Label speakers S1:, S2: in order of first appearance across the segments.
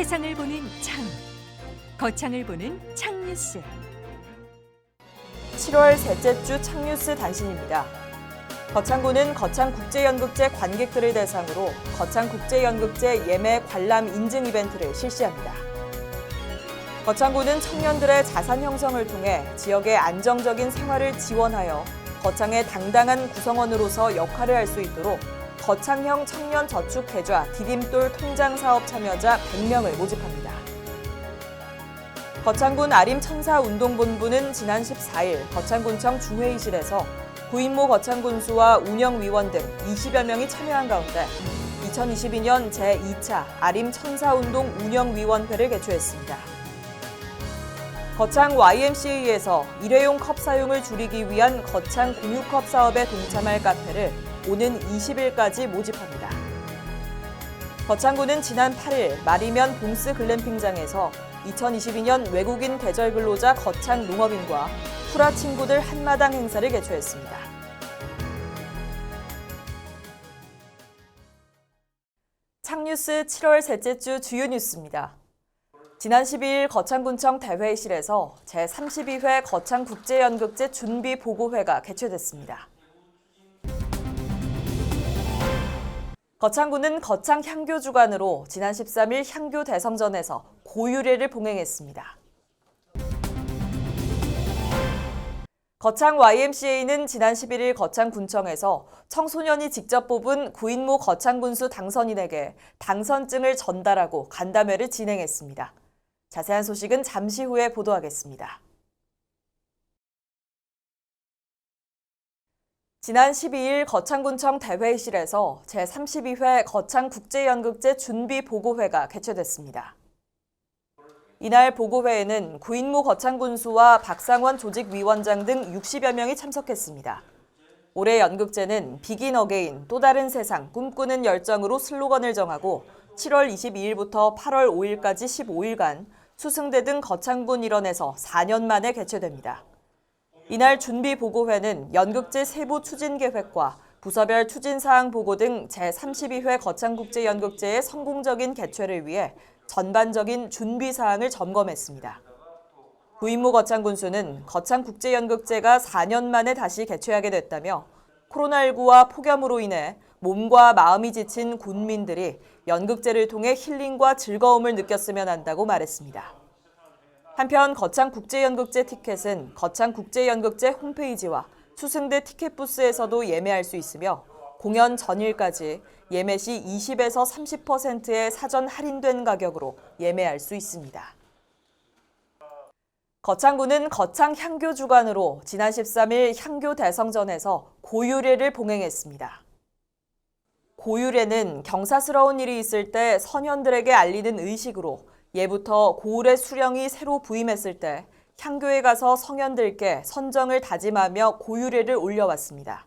S1: 세상을 보는 창, 거창을 보는 창뉴스.
S2: 7월 셋째 주 창뉴스 단신입니다. 거창구는 거창국제연극제 관객들을 대상으로 거창국제연극제 예매 관람 인증 이벤트를 실시합니다. 거창구는 청년들의 자산 형성을 통해 지역의 안정적인 생활을 지원하여 거창의 당당한 구성원으로서 역할을 할 수 있도록 거창형 청년 저축 계좌 디딤돌 통장 사업 참여자 100명을 모집합니다. 거창군 아림천사운동본부는 지난 14일 거창군청 중회의실에서 구인모 거창군수와 운영위원 등 20여 명이 참여한 가운데 2022년 제2차 아림천사운동 운영위원회를 개최했습니다. 거창 YMCA에서 일회용 컵 사용을 줄이기 위한 거창 공유컵 사업에 동참할 카페를 오는 20일까지 모집합니다. 거창구는 지난 8일 마리면 봉스 글램핑장에서 2022년 외국인 계절 근로자 거창 농업인과 후라 친구들 한마당 행사를 개최했습니다. 창뉴스 7월 셋째 주 주요 뉴스입니다. 지난 12일 거창군청 대회의실에서 제32회 거창국제연극제 준비보고회가 개최됐습니다. 거창구는 거창향교 주관으로 지난 13일 향교 대성전에서 고유례를 봉행했습니다. 거창 YMCA는 지난 11일 거창군청에서 청소년이 직접 뽑은 구인모 거창군수 당선인에게 당선증을 전달하고 간담회를 진행했습니다. 자세한 소식은 잠시 후에 보도하겠습니다. 지난 12일 거창군청 대회의실에서 제32회 거창국제연극제 준비보고회가 개최됐습니다. 이날 보고회에는 구인모 거창군수와 박상원 조직위원장 등 60여 명이 참석했습니다. 올해 연극제는 비긴 어게인, 또 다른 세상, 꿈꾸는 열정으로 슬로건을 정하고 7월 22일부터 8월 5일까지 15일간 수승대 등 거창군 일원에서 4년 만에 개최됩니다. 이날 준비보고회는 연극제 세부 추진계획과 부서별 추진사항 보고 등 제32회 거창국제연극제의 성공적인 개최를 위해 전반적인 준비사항을 점검했습니다. 구인모 거창군수는 거창국제연극제가 4년 만에 다시 개최하게 됐다며 코로나19와 폭염으로 인해 몸과 마음이 지친 군민들이 연극제를 통해 힐링과 즐거움을 느꼈으면 한다고 말했습니다. 한편 거창국제연극제 티켓은 거창국제연극제 홈페이지와 수승대 티켓 부스에서도 예매할 수 있으며 공연 전일까지 예매 시 20에서 30%의 사전 할인된 가격으로 예매할 수 있습니다. 거창구는 거창향교 주관으로 지난 13일 향교 대성전에서 고유례를 봉행했습니다. 고유례는 경사스러운 일이 있을 때 선현들에게 알리는 의식으로 예부터 고을의 수령이 새로 부임했을 때 향교에 가서 성현들께 선정을 다짐하며 고유례를 올려왔습니다.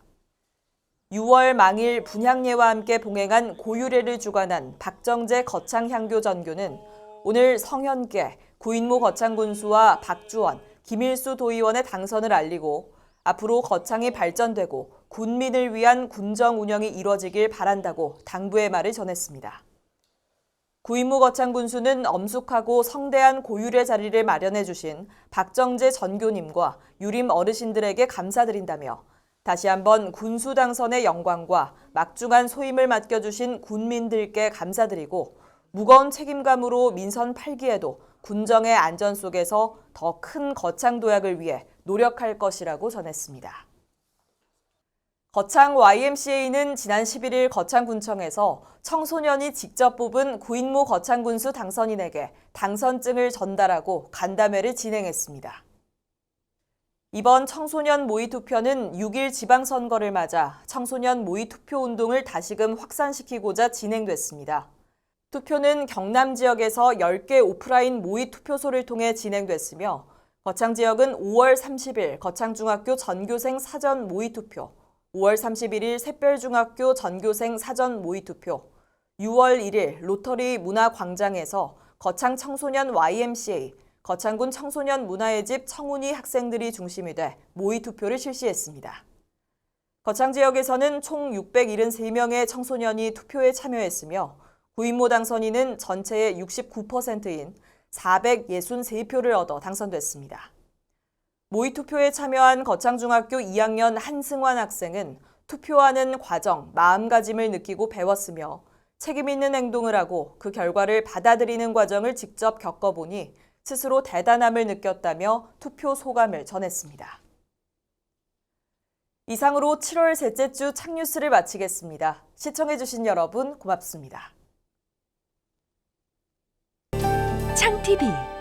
S2: 6월 망일 분향예와 함께 봉행한 고유례를 주관한 박정재 거창향교 전교는 오늘 성현께 구인모 거창군수와 박주원, 김일수 도의원의 당선을 알리고 앞으로 거창이 발전되고 군민을 위한 군정 운영이 이뤄지길 바란다고 당부의 말을 전했습니다. 구인모 거창군수는 엄숙하고 성대한 고유례 자리를 마련해 주신 박정재 전교님과 유림 어르신들에게 감사드린다며 다시 한번 군수 당선의 영광과 막중한 소임을 맡겨주신 군민들께 감사드리고 무거운 책임감으로 민선 8기에도 군정의 안전 속에서 더 큰 거창 도약을 위해 노력할 것이라고 전했습니다. 거창 YMCA는 지난 11일 거창군청에서 청소년이 직접 뽑은 구인모 거창군수 당선인에게 당선증을 전달하고 간담회를 진행했습니다. 이번 청소년 모의투표는 6일 지방선거를 맞아 청소년 모의투표 운동을 다시금 확산시키고자 진행됐습니다. 투표는 경남 지역에서 10개 오프라인 모의투표소를 통해 진행됐으며 거창 지역은 5월 30일 거창중학교 전교생 사전 모의투표, 5월 31일 샛별중학교 전교생 사전 모의투표, 6월 1일 로터리 문화광장에서 거창 청소년 YMCA, 거창군 청소년 문화의 집 청운이 학생들이 중심이 돼 모의투표를 실시했습니다. 거창 지역에서는 총 673명의 청소년이 투표에 참여했으며 구인모 당선인은 전체의 69%인 463표를 얻어 당선됐습니다. 모의투표에 참여한 거창중학교 2학년 한승환 학생은 투표하는 과정, 마음가짐을 느끼고 배웠으며 책임 있는 행동을 하고 그 결과를 받아들이는 과정을 직접 겪어보니 스스로 대단함을 느꼈다며 투표 소감을 전했습니다. 이상으로 7월 셋째 주 창뉴스를 마치겠습니다. 시청해주신 여러분 고맙습니다.
S1: 창TV